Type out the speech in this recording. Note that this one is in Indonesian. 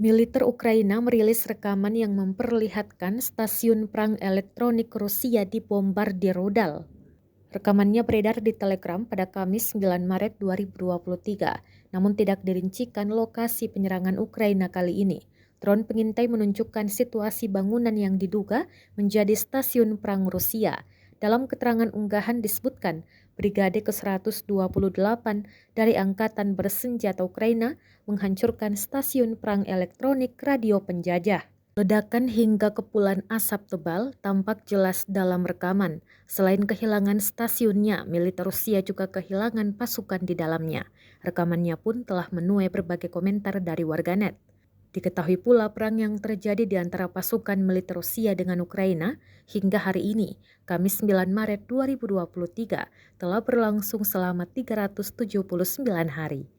Militer Ukraina merilis rekaman yang memperlihatkan stasiun perang elektronik Rusia dibombardir rudal. Rekamannya beredar di Telegram pada Kamis 9 Maret 2023, namun tidak dirincikan lokasi penyerangan Ukraina kali ini. Drone pengintai menunjukkan situasi bangunan yang diduga menjadi stasiun perang Rusia. Dalam keterangan unggahan disebutkan, Brigade ke-128 dari Angkatan Bersenjata Ukraina menghancurkan stasiun perang elektronik radio penjajah. Ledakan hingga kepulan asap tebal tampak jelas dalam rekaman. Selain kehilangan stasiunnya, militer Rusia juga kehilangan pasukan di dalamnya. Rekamannya pun telah menuai berbagai komentar dari warganet. Diketahui pula perang yang terjadi di antara pasukan militer Rusia dengan Ukraina hingga hari ini, Kamis 9 Maret 2023, telah berlangsung selama 379 hari.